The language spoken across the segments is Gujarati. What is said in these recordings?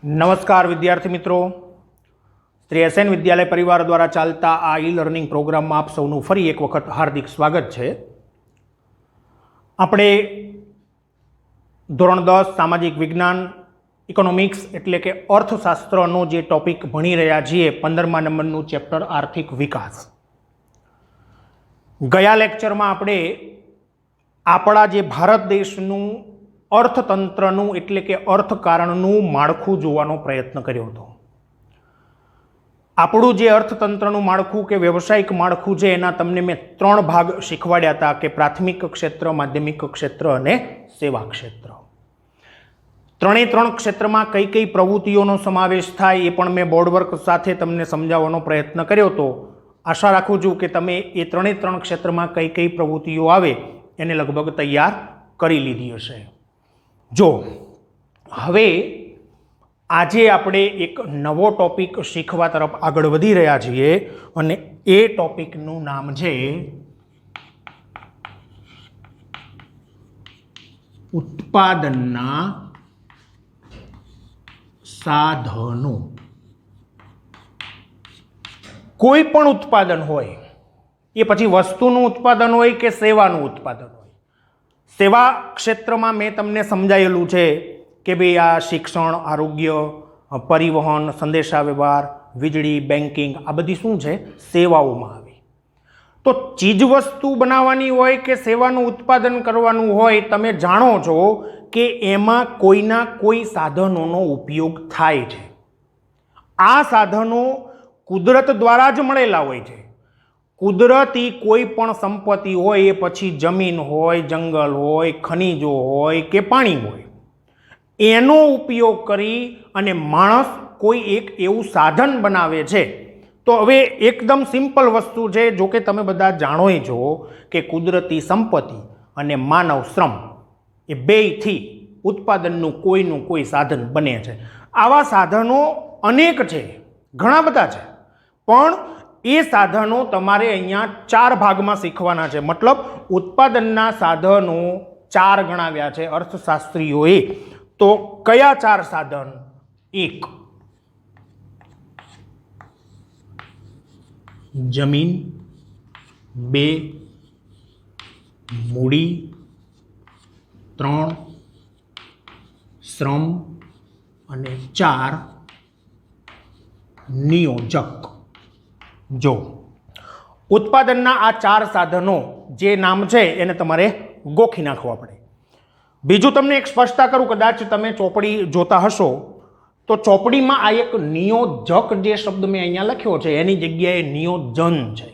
नमस्कार विद्यार्थी मित्रों, श्री एसएन विद्यालय परिवार द्वारा चालता आ ई लर्निंग प्रोग्राम में आप सौનું ફરી એક વખત હાર્દિક સ્વાગત છે। આપણે ધોરણ 10 સામાજિક વિજ્ઞાન ઇકોનોમિક્સ એટલે કે અર્થશાસ્ત્રનો જે ટોપિક ભણી રહ્યા છીએ 15મા નંબરનું ચેપ્ટર આર્થિક વિકાસ। ગયા લેક્ચરમાં આપણે આપણા જે ભારત દેશનું અર્થતંત્રનું એટલે કે અર્થકારણનું માળખું જોવાનો પ્રયત્ન કર્યો હતો। આપણું જે અર્થતંત્રનું માળખું કે વ્યવસાયિક માળખું છે એના તમને મેં 3 ભાગ શીખવાડ્યા હતા કે પ્રાથમિક ક્ષેત્ર, માધ્યમિક ક્ષેત્ર અને સેવા ક્ષેત્ર। ત્રણે 3 ક્ષેત્રમાં કઈ કઈ પ્રવૃત્તિઓનો સમાવેશ થાય એ પણ મેં બોર્ડવર્ક સાથે તમને સમજાવવાનો પ્રયત્ન કર્યો હતો। આશા રાખું છું કે તમે એ ત્રણે 3 ક્ષેત્રમાં કઈ કઈ પ્રવૃત્તિઓ આવે એને લગભગ તૈયાર કરી લીધી હશે। જો હવે આજે આપણે એક નવો ટોપિક શીખવા તરફ આગળ વધી રહ્યા છીએ અને એ ટોપિકનું નામ છે ઉત્પાદનના સાધનો। કોઈ પણ ઉત્પાદન હોય એ પછી વસ્તુનું ઉત્પાદન હોય કે સેવાનું ઉત્પાદન હોય। સેવા ક્ષેત્રમાં મેં તમને સમજાયેલું છે કે ભાઈ આ શિક્ષણ, આરોગ્ય, પરિવહન, સંદેશાવ્યવહાર, વીજળી, બેન્કિંગ આ બધી શું છે સેવાઓમાં આવે। તો ચીજવસ્તુ બનાવવાની હોય કે સેવાનું ઉત્પાદન કરવાનું હોય, તમે જાણો છો કે એમાં કોઈના કોઈ સાધનોનો ઉપયોગ થાય છે। આ સાધનો કુદરત દ્વારા જ મળેલા હોય છે। કુદરતી કોઈ પણ સંપત્તિ હોય, એ પછી જમીન હોય, જંગલ હોય, ખનિજો હોય કે પાણી હોય, એનો ઉપયોગ કરી અને માણસ કોઈ એક એવું સાધન બનાવે છે। તો હવે એકદમ સિમ્પલ વસ્તુ છે, જો કે તમે બધા જાણો છો કે કુદરતી સંપત્તિ અને માનવ શ્રમ એ બેયથી ઉત્પાદનનું કોઈનું કોઈ સાધન બને છે। આવા સાધનો અનેક છે, ઘણા બધા છે, પણ એ સાધનો તમારે અહીંયા 4 ભાગમાં શીખવાના છે। મતલબ ઉત્પાદનના સાધનો 4 ગણાવ્યા છે અર્થશાસ્ત્રીઓએ। તો કયા 4 સાધન? 1 જમીન, 2 મૂડી, 3 શ્રમ અને 4 નિયોજક। જો ઉત્પાદનના આ 4 સાધનો જે નામ છે એને તમારે ગોખી નાખવા પડે। બીજું તમને એક સ્પષ્ટતા કરું, કદાચ તમે ચોપડી જોતા હશો તો ચોપડીમાં આ એક નિયોજક જે શબ્દ મેં અહીંયા લખ્યો છે એની જગ્યાએ નિયોજન છે,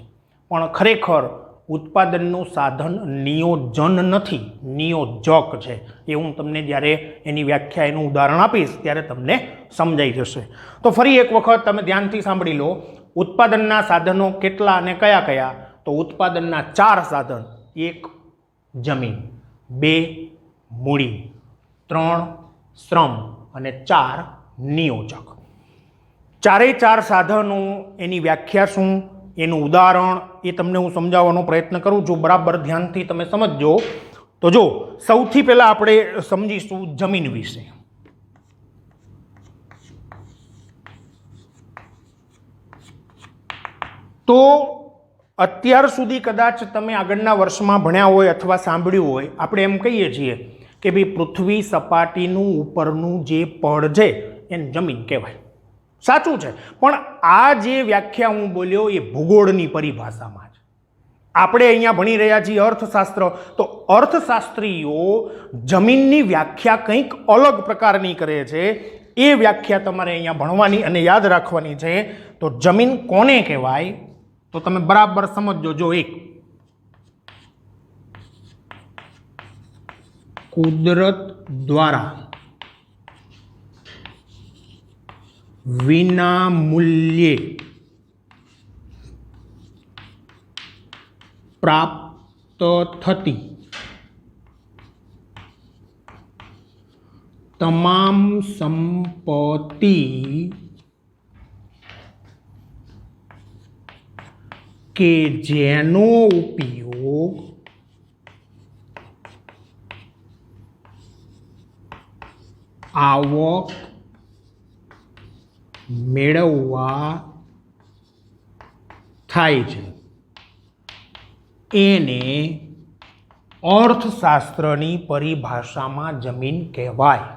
પણ ખરેખર ઉત્પાદનનું સાધન નિયોજન નથી, નિયોજક છે। એ હું તમને જ્યારે એની વ્યાખ્યા, એનું ઉદાહરણ આપીશ ત્યારે તમને સમજાઈ જશે। તો ફરી એક વખત તમે ધ્યાનથી સાંભળી લો, ઉત્પાદનના સાધનો કેટલા અને કયા કયા? તો ઉત્પાદનના 4 સાધન: 1 જમીન, 2 મૂડી, 3 શ્રમ અને 4 નિયોજક। 4 સાધનો, એની વ્યાખ્યા શું, એનું ઉદાહરણ એ તમને હું સમજાવવાનો પ્રયત્ન કરું છું, બરાબર ધ્યાનથી તમે સમજજો। તો જો સૌથી પહેલા આપણે સમજીશું જમીન વિશે। તો અત્યાર સુધી કદાચ તમે આગળના વર્ષમાં ભણ્યા હોય અથવા સાંભળ્યું હોય, આપણે એમ કહીએ છીએ કે ભાઈ પૃથ્વી સપાટીનું ઉપરનું જે પડ છે એને જમીન કહેવાય। સાચું છે, પણ આ જે વ્યાખ્યા હું બોલ્યો એ ભૂગોળની પરિભાષામાં છે। આપણે અહીંયા ભણી રહ્યા છીએ અર્થશાસ્ત્ર, તો અર્થશાસ્ત્રીઓ જમીનની વ્યાખ્યા કંઈક અલગ પ્રકારની કરે છે। એ વ્યાખ્યા તમારે અહીંયા ભણવાની અને યાદ રાખવાની છે। તો જમીન કોને કહેવાય? તો તમે બરાબર સમજો। જો 1 કુદરત દ્વારા વિના મૂલ્યે પ્રાપ્ત થતી તમામ સંપત્તિ કે જેનો ઉપયોગ આવક મેળવવા થાય છે એને અર્થશાસ્ત્રની પરિભાષામાં જમીન કહેવાય.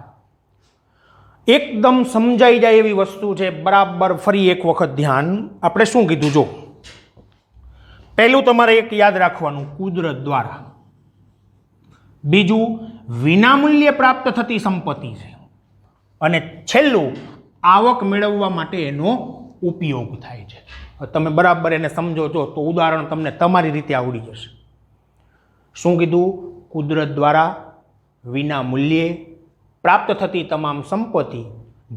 એકદમ સમજાઈ જાય એવી વસ્તુ છે. બરાબર ફરી એક વખત ધ્યાન. આપણે શું કીધું જો, પહેલું તમારે એક યાદ રાખવાનું, કુદરત દ્વારા. બીજું વિનામૂલ્યે પ્રાપ્ત થતી સંપત્તિ છે. અને છેલ્લું આવક મેળવવા માટે એનો ઉપયોગ થાય છે. તમે બરાબર એને સમજો છો તો ઉદાહરણ તમને તમારી રીતે આવડી જશે. શું કીધું? કુદરત દ્વારા વિના મૂલ્યે પ્રાપ્ત થતી તમામ સંપત્તિ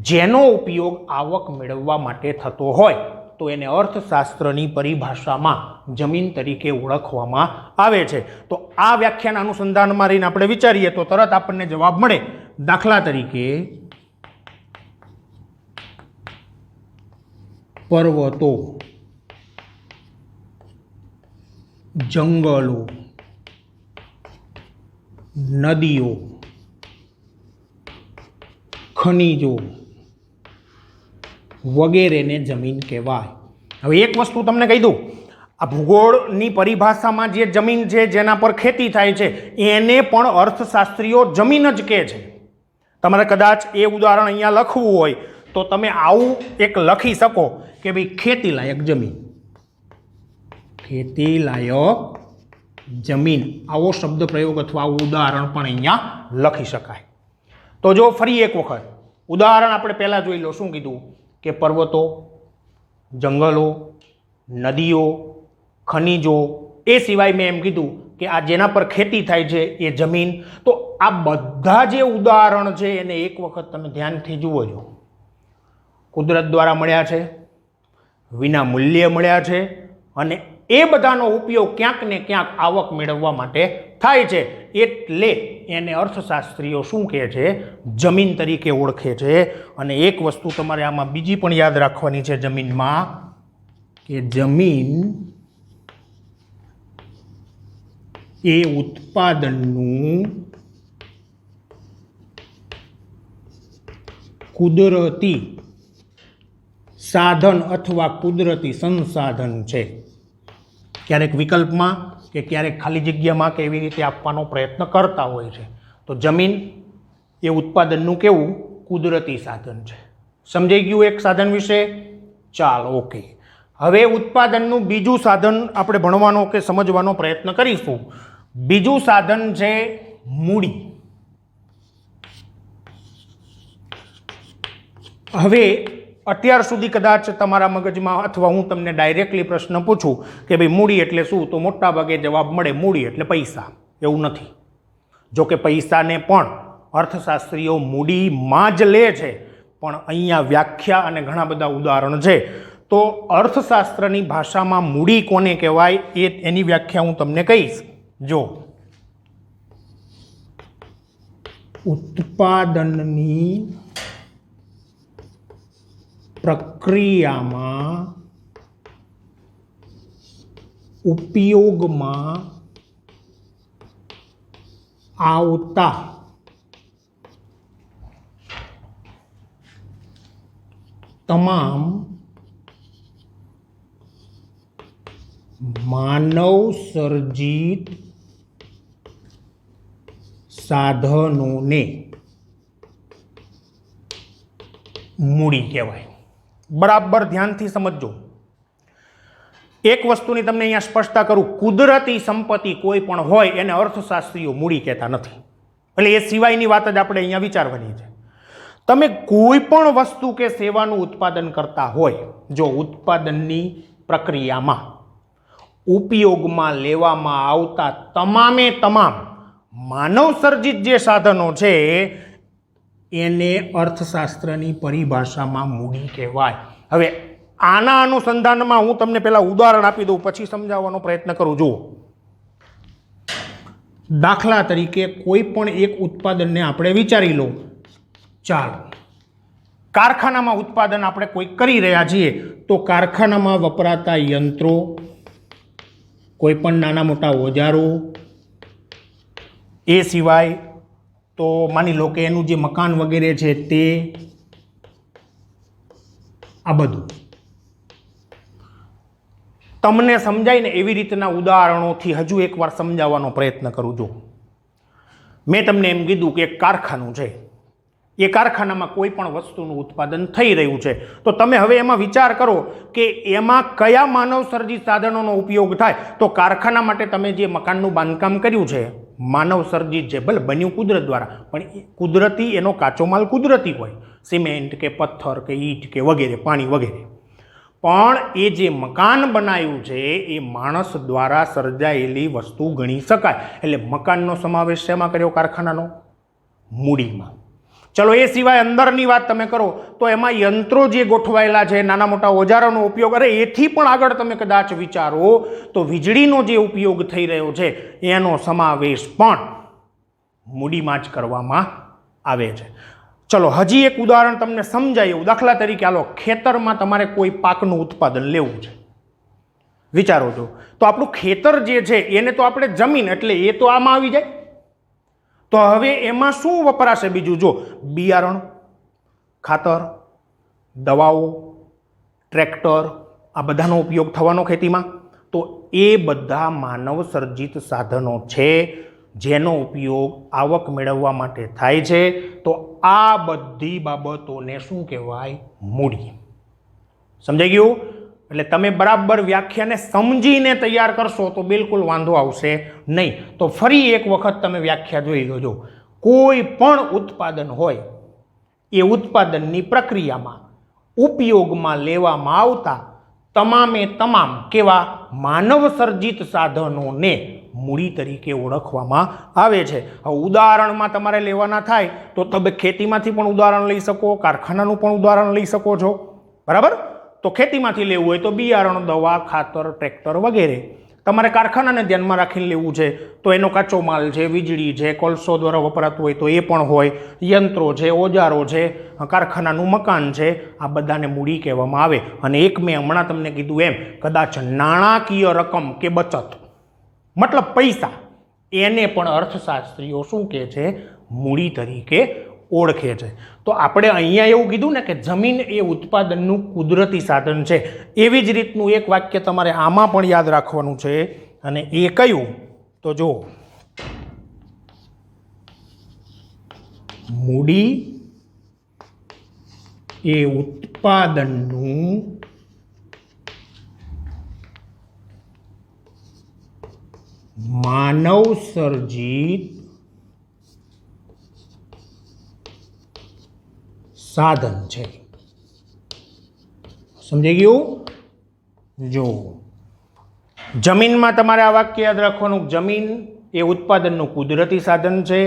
જેનો ઉપયોગ આવક મેળવવા માટે થતો હોય તો એને અર્થશાસ્ત્રની પરિભાષામાં જમીન તરીકે ઓળખવામાં આવે છે. તો આ વ્યાખ્યાના અનુસંધાનમાં રહીને આપણે વિચારીએ તો તરત આપણને જવાબ મળે. દાખલા તરીકે પર્વતો, જંગલો, નદીઓ, ખનિજો વગેરેને જમીન કહેવાય. હવે એક વસ્તુ તમને કહી દઉં, આ ભૂગોળની પરિભાષામાં જે જમીન છે જેના પર ખેતી થાય છે એને પણ અર્થશાસ્ત્રીઓ જમીન જ કહે છે. તમારે કદાચ એ ઉદાહરણ અહીંયા લખવું હોય તો તમે આવું એક લખી શકો કે ભાઈ ખેતી લાયક જમીન, ખેતી લાયક જમીન, આવો શબ્દ પ્રયોગ અથવા આવું ઉદાહરણ પણ અહીંયા લખી શકાય. તો જો ફરી એક વખત ઉદાહરણ આપણે પહેલા જોઈ લો. શું કીધું? કે પર્વતો, જંગલો, નદીઓ, ખનિજો, એ સિવાય મેં એમ કીધું કે આ જેના પર ખેતી થાય છે એ જમીન. તો આ બધા જે ઉદાહરણ છે એને એક વખત તમે ધ્યાનથી જુઓ છો. કુદરત દ્વારા મળ્યા છે, વિના મૂલ્યે મળ્યા છે, અને એ બધાનો ઉપયોગ ક્યાંક ને ક્યાંક આવક મેળવવા માટે થાય છે. એટલે એને અર્થશાસ્ત્રીઓ શું કહે છે? જમીન તરીકે ઓળખે છે. અને એક વસ્તુ તમારે આમાં બીજી પણ યાદ રાખવાની છે જમીનમાં, કે જમીન એ ઉત્પાદનનું કુદરતી સાધન અથવા કુદરતી સંસાધન છે. ક્યારેક વિકલ્પમાં કે ક્યારેક ખાલી જગ્યામાં કે એવી રીતે આપવાનો પ્રયત્ન કરતા હોય છે. તો જમીન એ ઉત્પાદનનું કેવું? કુદરતી સાધન છે. સમજાઈ ગયું એક સાધન વિશે? ચાલો, ઓકે. હવે ઉત્પાદનનું બીજું સાધન આપણે ભણવાનો કે સમજવાનો પ્રયત્ન કરીશું. બીજું સાધન છે મૂડી. હવે અત્યાર સુધી કદાચ તમારા મગજમાં અથવા હું તમને ડાયરેક્ટલી પ્રશ્ન પૂછું કે ભાઈ મૂડી એટલે શું, તો મોટા ભાગે જવાબ મળે મૂડી એટલે પૈસા. એવું નથી. જો કે પૈસાને પણ અર્થશાસ્ત્રીઓ મૂડીમાં જ લે છે, પણ અહીંયા વ્યાખ્યા અને ઘણા બધા ઉદાહરણ છે. તો અર્થશાસ્ત્રની ભાષામાં મૂડી કોને કહેવાય એની વ્યાખ્યા હું તમને કહીશ. જો ઉત્પાદનની પ્રક્રિયામાં ઉપયોગમાં આવતા તમામ માનવ સર્જિત સાધનોને મૂડી કહેવાય. બરાબર ધ્યાનથી સમજજો. એક વસ્તુની તમને અહીંયા સ્પષ્ટતા કરું, કુદરતી સંપત્તિ કોઈ પણ હોય એને અર્થશાસ્ત્રીઓ મૂડી કહેતા નથી. એટલે એ સિવાયની વાત જ આપણે અહીંયા વિચારવાની છે. તમે કોઈ પણ વસ્તુ કે સેવાનું ઉત્પાદન કરતા હોય, જો ઉત્પાદનની પ્રક્રિયામાં ઉપયોગમાં લેવામાં આવતા તમામે તમામ માનવ સર્જિત જે સાધનો છે એને અર્થશાસ્ત્રની પરિભાષામાં મૂડી કહેવાય. હવે આના અનુસંધાનમાં હું તમને પહેલા ઉદાહરણ આપી દઉં, પછી સમજાવવાનો પ્રયત્ન કરું. જુઓ, દાખલા તરીકે કોઈ પણ એક ઉત્પાદનને આપણે વિચારી લો. ચાલો, કારખાનામાં ઉત્પાદન આપણે કોઈ કરી રહ્યા છીએ, તો કારખાનામાં વપરાતા યંત્રો, કોઈ પણ નાના મોટા ઓજારો, એ સિવાય તો માની લો કે એનું જે મકાન વગેરે છે તે, આ બધું તમને સમજાય ને એવી રીતના ઉદાહરણોથી હજુ એકવાર સમજાવવાનો પ્રયત્ન કરું છું. મેં તમને એમ કીધું કે એક કારખાનું છે, એ કારખાનામાં કોઈ પણ વસ્તુનું ઉત્પાદન થઈ રહ્યું છે, તો તમે હવે એમાં વિચાર કરો કે એમાં કયા માનવ સર્જિત સાધનોનો ઉપયોગ થાય. તો કારખાના માટે તમે જે મકાનનું બાંધકામ કર્યું છે માનવ સર્જિત છે, ભલે બન્યું કુદરત દ્વારા, પણ કુદરતી એનો કાચો માલ કુદરતી હોય, સિમેન્ટ કે પથ્થર કે ઈંટ કે વગેરે, પાણી વગેરે. પણ એ જે મકાન બનાવ્યું છે એ માણસ દ્વારા સર્જાયેલી વસ્તુ ગણી શકાય. એટલે મકાનનો સમાવેશ શેમાં કર્યો? કારખાનાનો મૂડીમાં. ચલો એ સિવાય અંદરની વાત તમે કરો તો એમાં યંત્રો જે ગોઠવાયેલા છે, નાના મોટા ઓજારોનો ઉપયોગ, અરે એથી પણ આગળ તમે કદાચ વિચારો તો વીજળીનો જે ઉપયોગ થઈ રહ્યો છે એનો સમાવેશ પણ મૂડીમાં જ કરવામાં આવે છે. ચલો હજી એક ઉદાહરણ તમને સમજાય એવું. દાખલા તરીકે હાલો ખેતરમાં તમારે કોઈ પાકનું ઉત્પાદન લેવું છે, વિચારો છો તો આપણું ખેતર જે છે એને તો આપણે જમીન એટલે એ તો આમાં આવી જાય. તો હવે એમાં શું વપરાશે બીજું? જો બિયારણ, ખાતર, દવાઓ, ટ્રેક્ટર, આ બધાનો ઉપયોગ થવાનો ખેતીમાં. તો એ બધા માનવ સર્જિત સાધનો છે જેનો ઉપયોગ આવક મેળવવા માટે થાય છે. તો આ બધી બાબતોને શું કહેવાય? મૂડી. સમજાઈ ગયું? એટલે તમે બરાબર વ્યાખ્યાને સમજીને તૈયાર કરશો તો બિલકુલ વાંધો આવશે નહીં. તો ફરી એક વખત તમે વ્યાખ્યા જોઈ લેજો. કોઈ પણ ઉત્પાદન હોય એ ઉત્પાદનની પ્રક્રિયામાં ઉપયોગમાં લેવામાં આવતા તમામે તમામ કેવા માનવ સર્જિત સાધનોને મૂડી તરીકે ઓળખવામાં આવે છે. હવે ઉદાહરણમાં તમારે લેવાના થાય તો તમે ખેતીમાંથી પણ ઉદાહરણ લઈ શકો, કારખાનાનું પણ ઉદાહરણ લઈ શકો છો, બરાબર? તો ખેતીમાંથી લેવું હોય તો બિયારણ, દવા, ખાતર, ટ્રેક્ટર વગેરે. તમારે કારખાનાને ધ્યાનમાં રાખીને લેવું છે તો એનો કાચો માલ છે, વીજળી છે, કોલસો દ્વારા વપરાતું હોય તો એ પણ હોય, યંત્રો છે, ઓજારો છે, કારખાનાનું મકાન છે, આ બધાને મૂડી કહેવામાં આવે. અને એક મેં હમણાં તમને કીધું એમ, કદાચ નાણાકીય રકમ કે બચત મતલબ પૈસા, એને પણ અર્થશાસ્ત્રીઓ શું કહે છે? મૂડી તરીકે ઓળખે છે. તો આપણે અહીંયા એવું કીધું ને કે જમીન એ ઉત્પાદનનું કુદરતી સાધન છે. એવી જ રીતનું એક વાક્ય તમારે આમાં પણ યાદ રાખવાનું છે. અને એ કયું? તો જો મૂડી એ ઉત્પાદનનું માનવ સર્જિત સાધન છે. સમજાઈ ગયું? જો જમીનમાં તમારે આ વાક્ય યાદ રાખવાનું, જમીન એ ઉત્પાદનનું કુદરતી સાધન છે.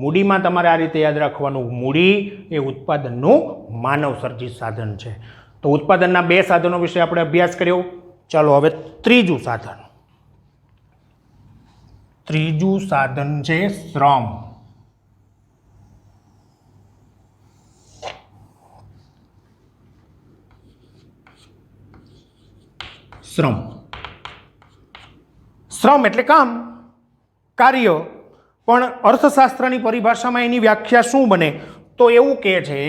મૂડીમાં તમારે આ રીતે યાદ રાખવાનું, મૂડી એ ઉત્પાદનનું માનવ સર્જિત સાધન છે. તો ઉત્પાદનના બે સાધનો વિશે આપણે અભ્યાસ કર્યો. ચાલો હવે ત્રીજું સાધન. ત્રીજું સાધન છે શ્રમ. શ્રમ. શ્રમ એટલે કામ, કાર્ય. પણ અર્થશાસ્ત્રની પરિભાષામાં એની વ્યાખ્યા શું બને? તો એવું કહે છે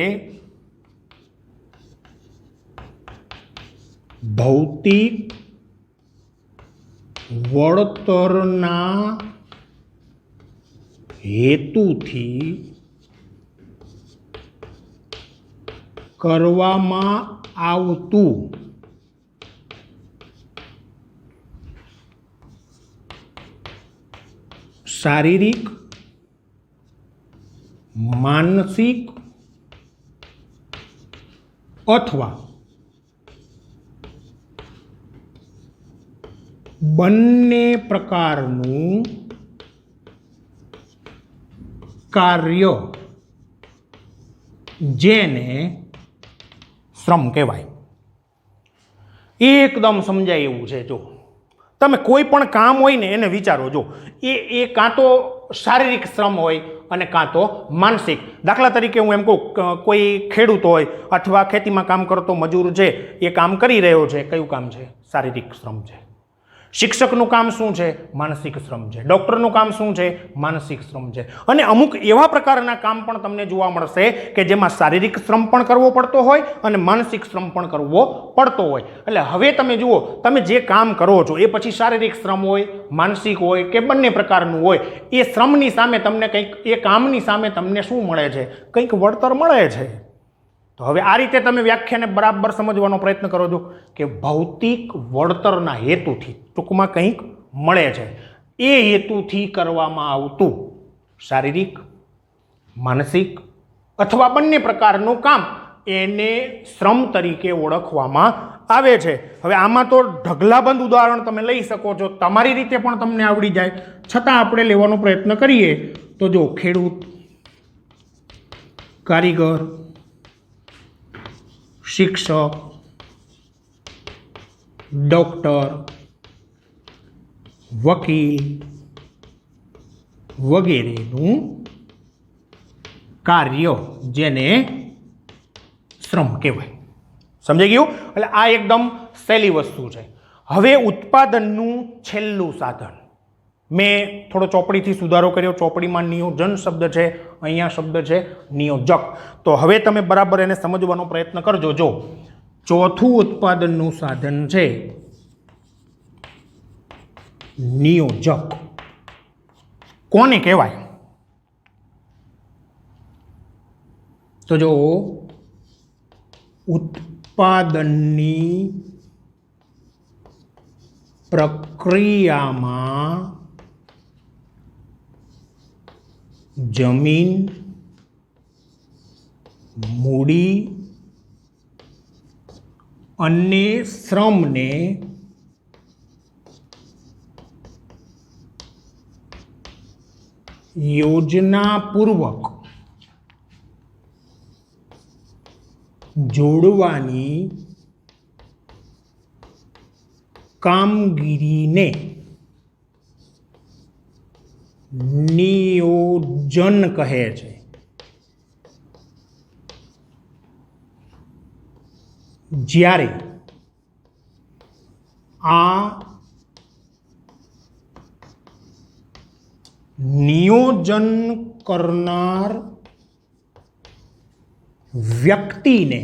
ભૌતિક વળતરના હેતુથી કરવામાં આવતું શારીરિક, માનસિક અથવા બંને પ્રકારનું કાર્ય જેને શ્રમ કહેવાય. એકદમ સમજાય એવું છે. જો તમે કોઈ પણ કામ હોય ને એને વિચારો. જો એ કાં તો શારીરિક શ્રમ હોય અને કાં તો માનસિક. દાખલા તરીકે હું એમ કહું, કોઈ ખેડૂત હોય અથવા ખેતીમાં કામ કરતો મજૂર છે, એ કામ કરી રહ્યો છે. કયું કામ છે? શારીરિક શ્રમ છે. શિક્ષકનું કામ શું છે? માનસિક શ્રમ છે. ડૉક્ટરનું કામ શું છે? માનસિક શ્રમ છે. અને અમુક એવા પ્રકારના કામ પણ તમને જોવા મળશે કે જેમાં શારીરિક શ્રમ પણ કરવો પડતો હોય અને માનસિક શ્રમ પણ કરવો પડતો હોય. એટલે હવે તમે જુઓ, તમે જે કામ કરો છો એ પછી શારીરિક શ્રમ હોય, માનસિક હોય કે બંને પ્રકારનું હોય, એ શ્રમની સામે તમને કંઈક, એ કામની સામે તમને શું મળે છે? કંઈક વળતર મળે છે. તો હવે આ રીતે તમે વ્યાખ્યાને બરાબર સમજવાનો પ્રયત્ન કરો છો કે ભૌતિક વળતરના હેતુથી ટૂંકમાં કંઈક મળે છે. એ હેતુથી કરવામાં આવતું શારીરિક, માનસિક અથવા બંને પ્રકારનું કામ એને શ્રમ તરીકે ઓળખવામાં આવે છે. હવે આમાં તો ઢગલાબંધ ઉદાહરણ તમે લઈ શકો છો, તમારી રીતે પણ તમને આવડી જાય, છતાં આપણે લેવાનો પ્રયત્ન કરીએ તો જો ખેડૂત, કારીગર, શિક્ષક, ડૉક્ટર, વકીલ વગેરેનું કાર્ય જેને શ્રમ કહેવાય. સમજાઈ ગયું? એટલે આ એકદમ સહેલી વસ્તુ છે. હવે ઉત્પાદનનું છેલ્લું સાધન, મેં થોડો ચોપડીથી સુધારો કર્યો. ચોપડીમાં નિયોજન શબ્દ છે, અહીંયા શબ્દ છે નિયોજક. તો હવે તમે બરાબર એને સમજવાનો પ્રયત્ન કરજો. જો ચોથું ઉત્પાદનનું સાધન છે નિયોજક. કોને કહેવાય? તો જો ઉત્પાદનની પ્રક્રિયામાં જમીન, મૂડી અને શ્રમને યોજનાપૂર્વક જોડવાની કામગીરીને નિયોજન કહે છે. જ્યારે આ નિયોજન કરનાર વ્યક્તિને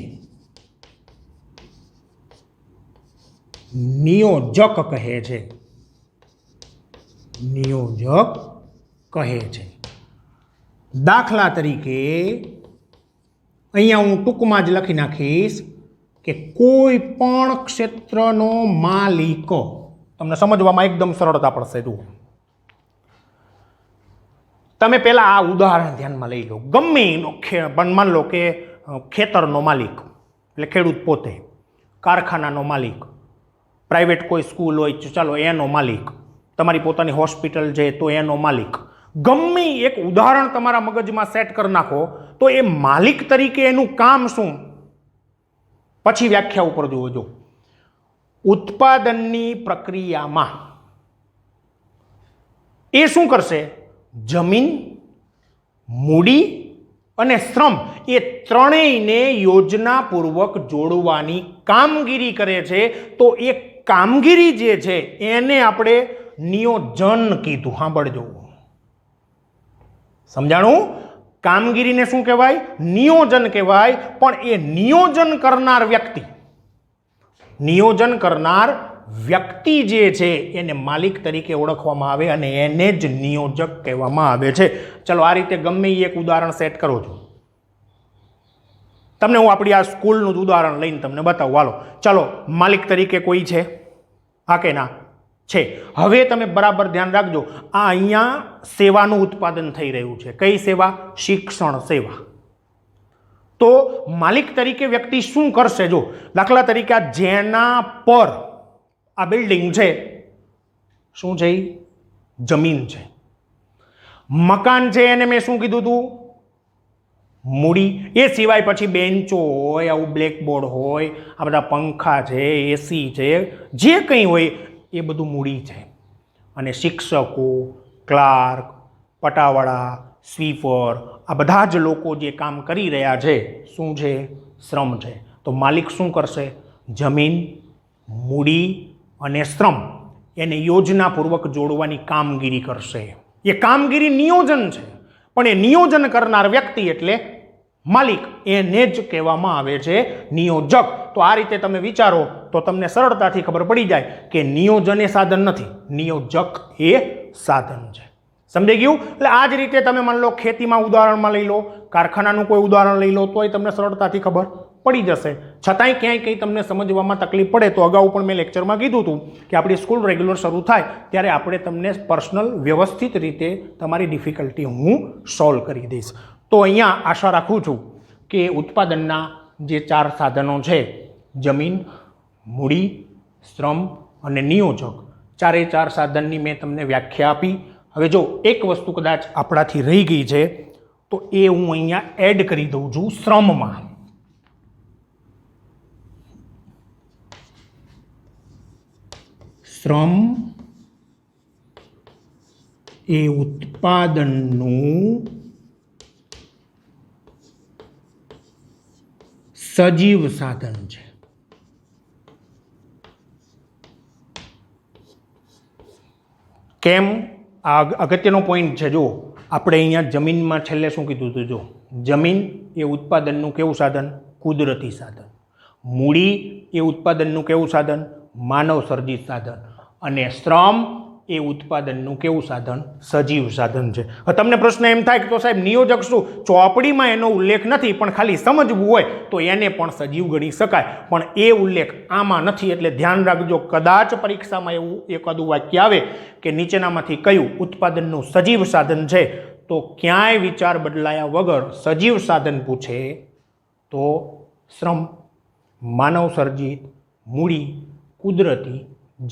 નિયોજક કહે છે. નિયોજક કહે છે. દાખલા તરીકે અહીંયા હું ટૂંકમાં જ લખી નાખીશ કે કોઈ પણ ક્ષેત્રનો માલિક, તમને સમજવામાં એકદમ સરળતા પડશે. જુઓ, તમે પહેલા આ ઉદાહરણ ધ્યાનમાં લઈ લો. ગમે એનો માન લો કે ખેતરનો માલિક એટલે ખેડૂત પોતે, કારખાનાનો માલિક, પ્રાઇવેટ કોઈ સ્કૂલ હોય ચાલો એનો માલિક, તમારી પોતાની હોસ્પિટલ છે તો એનો માલિક. ગમે એક ઉદાહરણ તમારા મગજમાં સેટ કરી નાખો તો એ માલિક તરીકે એનું કામ શું? પછી વ્યાખ્યા ઉપર જુઓ. જો ઉત્પાદનની પ્રક્રિયામાં એ શું કરશે? જમીન, મૂડી અને શ્રમ એ ત્રણેયને યોજનાપૂર્વક જોડવાની કામગીરી કરે છે. તો એ કામગીરી જે છે એને આપણે નિયોજન કીધું. સાંભળજો, સમજાણું? કામગીરીને શું કહેવાય? નિયોજન કહેવાય. પણ એ નિયોજન કરનાર વ્યક્તિ, નિયોજન કરનાર વ્યક્તિ જે છે એને માલિક તરીકે ઓળખવામાં આવે અને એને જ નિયોજક કહેવામાં આવે છે. ચલો આ રીતે ગમે એક ઉદાહરણ સેટ કરો છો. તમને હું આપણી આ સ્કૂલનું જ ઉદાહરણ લઈને તમને બતાવું. હાલો, ચલો માલિક તરીકે કોઈ છે? હા કે ના? છે. હવે તમે બરાબર ધ્યાન રાખજો, આ અહીંયા સેવાનું ઉત્પાદન થઈ રહ્યું છે. કઈ સેવા? શિક્ષણ સેવા. તો માલિક તરીકે વ્યક્તિ શું કરશે? જો દાખલા તરીકે આ જેના પર આ બિલ્ડિંગ છે, શું છે? જમીન છે. મકાન છે એને મેં શું કીધું હતું? મૂડી. એ સિવાય પછી બેન્ચો હોય, આવું બ્લેકબોર્ડ હોય, આ બધા પંખા છે, એસી છે, જે કંઈ હોય એ બધું મૂડી છે. અને શિક્ષકો, ક્લાર્ક, પટાવાળા, સ્વીપર, આ બધા જ લોકો જે કામ કરી રહ્યા છે શું છે? શ્રમ છે. તો માલિક શું કરશે? જમીન, મૂડી અને શ્રમ એને યોજનાપૂર્વક જોડવાની કામગીરી કરશે. એ કામગીરી નિયોજન છે, પણ એ નિયોજન કરનાર વ્યક્તિ એટલે માલિક, એને જ કહેવામાં આવે છે નિયોજક. તો આ રીતે તમે વિચારો તો તમને સરળતાથી ખબર પડી જાય કે નિયોજન એ સાધન નથી, નિયોજક એ સાધન છે. સમજાઈ ગયું? એટલે આ જ રીતે તમે માની લો ખેતીમાં ઉદાહરણમાં લઈ લો, કારખાનાનું કોઈ ઉદાહરણ લઈ લો, તોય તમને સરળતાથી ખબર પડી જશે. છતાંય ક્યાંય કંઈ તમને સમજવામાં તકલીફ પડે તો અગાઉ પણ મેં લેક્ચરમાં કીધું હતું કે આપણી સ્કૂલ રેગ્યુલર શરૂ થાય ત્યારે આપણે તમને પર્સનલ વ્યવસ્થિત રીતે તમારી ડિફિકલ્ટી હું સોલ્વ કરી દઈશ. તો અહીંયા આશા રાખું છું કે ઉત્પાદનના જે 4 સાધનો છે, જમીન, મૂડી, શ્રમ અને નિયોજક, 4 સાધનની મેં તમને વ્યાખ્યા આપી. હવે જો એક વસ્તુ કદાચ આપણાથી રહી ગઈ છે તો એ હું અહીંયા એડ કરી દઉં છું શ્રમમાં. શ્રમ એ ઉત્પાદનનું સજીવ સાધન છે. કેમ? આ અગત્યનો પોઈન્ટ છે. જો આપણે અહીંયા જમીનમાં છેલ્લે શું કીધું હતું? જો જમીન એ ઉત્પાદનનું કેવું સાધન? કુદરતી સાધન. મૂડી એ ઉત્પાદનનું કેવું સાધન? માનવ સર્જિત સાધન. અને શ્રમ એ ઉત્પાદનનું કેવું સાધન? સજીવ સાધન છે. હવે તમને પ્રશ્ન એમ થાય કે તો સાહેબ નિયોજક શું? ચોપડીમાં એનો ઉલ્લેખ નથી, પણ ખાલી સમજવું હોય તો એને પણ સજીવ ગણી શકાય, પણ એ ઉલ્લેખ આમાં નથી. એટલે ધ્યાન રાખજો, કદાચ પરીક્ષામાં એવું એકાદું વાક્ય આવે કે નીચેનામાંથી કયું ઉત્પાદનનું સજીવ સાધન છે, તો ક્યાંય વિચાર બદલાયા વગર સજીવ સાધન પૂછે તો શ્રમ, માનવ સર્જિત, મૂડી, કુદરતી,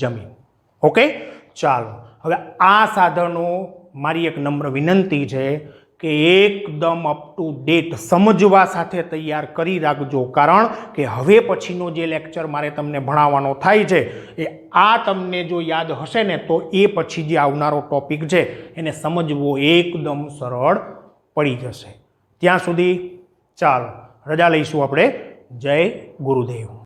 જમીન. ઓકે, ચાલો હવે આ સાધનો મારી એક નમ્ર વિનંતી છે કે એકદમ અપ ટુ ડેટ સમજવા સાથે તૈયાર કરી રાખજો, કારણ કે હવે પછીનો જે લેક્ચર મારે તમને ભણાવવાનો થાય છે એ આ તમને જો યાદ હશે ને તો એ પછી જે આવનારો ટોપિક છે એને સમજવો એકદમ સરળ પડી જશે. ત્યાં સુધી ચાલો રજા લઈશું આપણે. જય ગુરુદેવ.